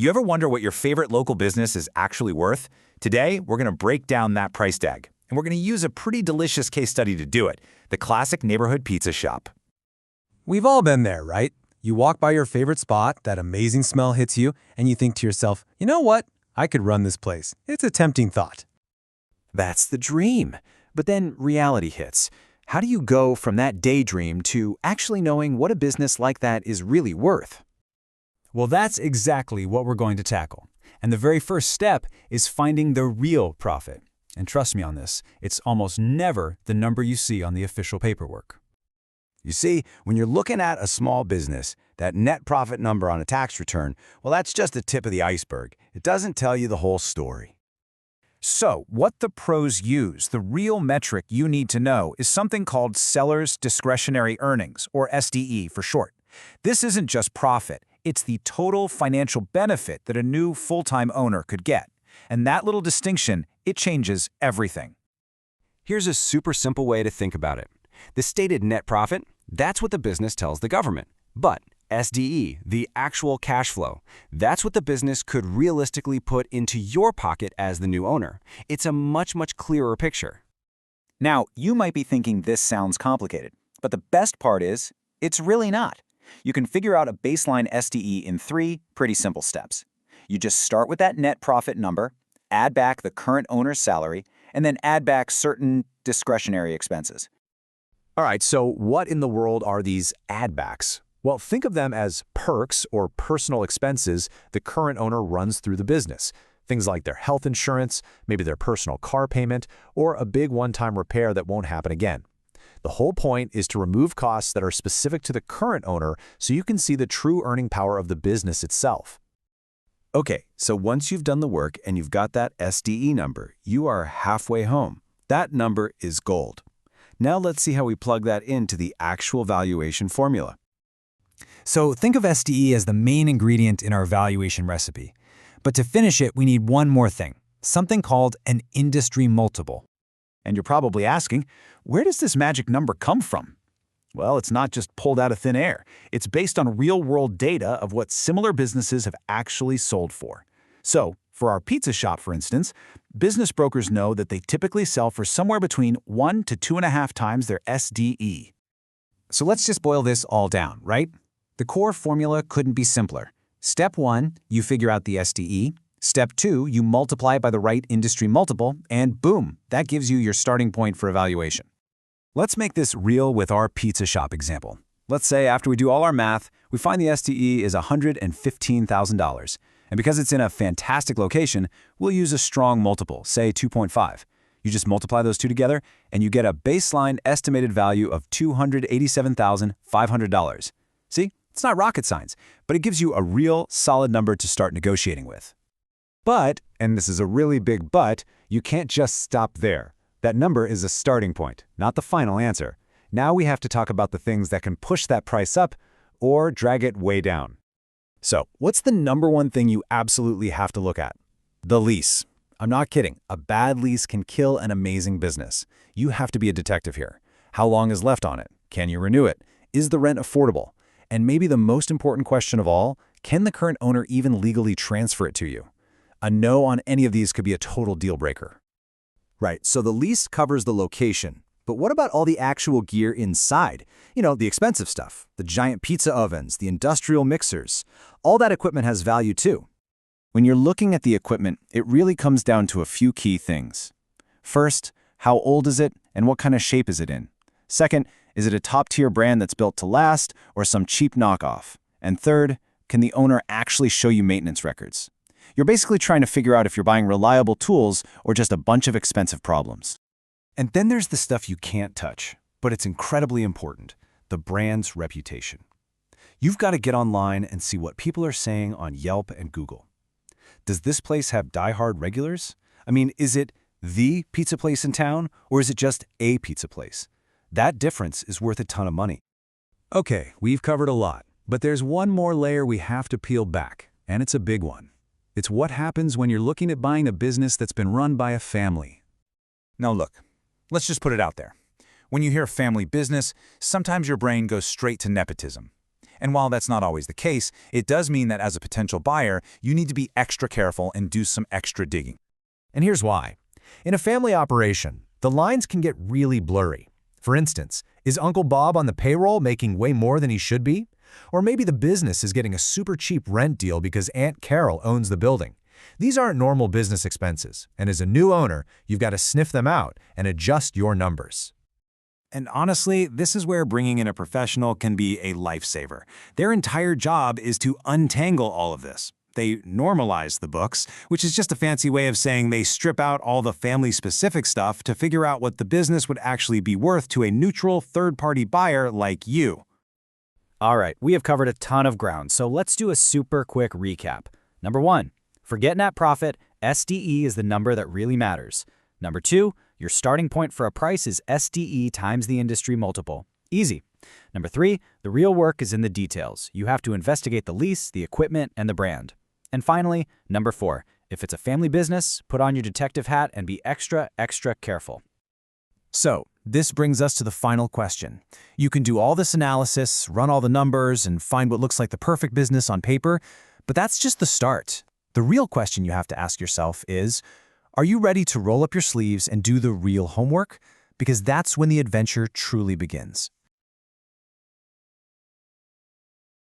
You ever wonder what your favorite local business is actually worth? Today, we're going to break down that price tag, and we're going to use a pretty delicious case study to do it, the classic neighborhood pizza shop. We've all been there, right? You walk by your favorite spot, that amazing smell hits you, and you think to yourself, you know what? I could run this place. It's a tempting thought. That's the dream. But then reality hits. How do you go from that daydream to actually knowing what a business like that is really worth? Well, that's exactly what we're going to tackle. And the very first step is finding the real profit. And trust me on this, it's almost never the number you see on the official paperwork. You see, when you're looking at a small business, that net profit number on a tax return, well, that's just the tip of the iceberg. It doesn't tell you the whole story. So, what the pros use, the real metric you need to know, is something called seller's discretionary earnings, or SDE for short. This isn't just profit, it's the total financial benefit that a new full-time owner could get. And that little distinction, it changes everything. Here's a super simple way to think about it. The stated net profit, that's what the business tells the government. But SDE, the actual cash flow, that's what the business could realistically put into your pocket as the new owner. It's a much clearer picture. Now, you might be thinking this sounds complicated, but the best part is, it's really not. You can figure out a baseline SDE in 3 pretty simple steps. You just start with that net profit number, add back the current owner's salary, and then add back certain discretionary expenses. All right, so what in the world are these add-backs? Well, think of them as perks or personal expenses the current owner runs through the business. Things like their health insurance, maybe their personal car payment, or a big one-time repair that won't happen again. The whole point is to remove costs that are specific to the current owner so you can see the true earning power of the business itself. Okay, so once you've done the work and you've got that SDE number, you are halfway home. That number is gold. Now let's see how we plug that into the actual valuation formula. So think of SDE as the main ingredient in our valuation recipe. But to finish it, we need one more thing, something called an industry multiple. And you're probably asking, where does this magic number come from? Well, it's not just pulled out of thin air. It's based on real-world data of what similar businesses have actually sold for. So, for our pizza shop, for instance, business brokers know that they typically sell for somewhere between 1 to 2.5 times their SDE. So let's just boil this all down, right? The core formula couldn't be simpler. Step 1, you figure out the SDE. Step 2, you multiply it by the right industry multiple, and boom, that gives you your starting point for evaluation. Let's make this real with our pizza shop example. Let's say after we do all our math, we find the SDE is $115,000. And because it's in a fantastic location, we'll use a strong multiple, say 2.5. You just multiply those two together, and you get a baseline estimated value of $287,500. See, it's not rocket science, but it gives you a real, solid number to start negotiating with. But, and this is a really big but, you can't just stop there. That number is a starting point, not the final answer. Now we have to talk about the things that can push that price up or drag it way down. So, what's the number one thing you absolutely have to look at? The lease. I'm not kidding. A bad lease can kill an amazing business. You have to be a detective here. How long is left on it? Can you renew it? Is the rent affordable? And maybe the most important question of all, can the current owner even legally transfer it to you? A no on any of these could be a total deal breaker. Right, so the lease covers the location. But what about all the actual gear inside? You know, the expensive stuff, the giant pizza ovens, the industrial mixers. All that equipment has value too. When you're looking at the equipment, it really comes down to a few key things. First, how old is it and what kind of shape is it in? Second, is it a top-tier brand that's built to last or some cheap knockoff? And third, can the owner actually show you maintenance records? You're basically trying to figure out if you're buying reliable tools or just a bunch of expensive problems. And then there's the stuff you can't touch, but it's incredibly important, the brand's reputation. You've got to get online and see what people are saying on Yelp and Google. Does this place have die-hard regulars? I mean, is it the pizza place in town, or is it just a pizza place? That difference is worth a ton of money. Okay, we've covered a lot, but there's one more layer we have to peel back, and it's a big one. It's what happens when you're looking at buying a business that's been run by a family. Now look, let's just put it out there. When you hear family business, sometimes your brain goes straight to nepotism. And while that's not always the case, it does mean that as a potential buyer, you need to be extra careful and do some extra digging. And here's why. In a family operation, the lines can get really blurry. For instance, is Uncle Bob on the payroll making way more than he should be? Or maybe the business is getting a super cheap rent deal because Aunt Carol owns the building. These aren't normal business expenses, and as a new owner, you've got to sniff them out and adjust your numbers. And honestly, this is where bringing in a professional can be a lifesaver. Their entire job is to untangle all of this. They normalize the books, which is just a fancy way of saying they strip out all the family-specific stuff to figure out what the business would actually be worth to a neutral third-party buyer like you. All right, we have covered a ton of ground, so let's do a super quick recap. Number 1, forget net profit, SDE is the number that really matters. Number 2, your starting point for a price is SDE times the industry multiple. Easy. Number 3, the real work is in the details. You have to investigate the lease, the equipment, and the brand. And finally, number 4, if it's a family business, put on your detective hat and be extra careful. So, this brings us to the final question. You can do all this analysis, run all the numbers, and find what looks like the perfect business on paper, but that's just the start. The real question you have to ask yourself is, are you ready to roll up your sleeves and do the real homework? Because that's when the adventure truly begins.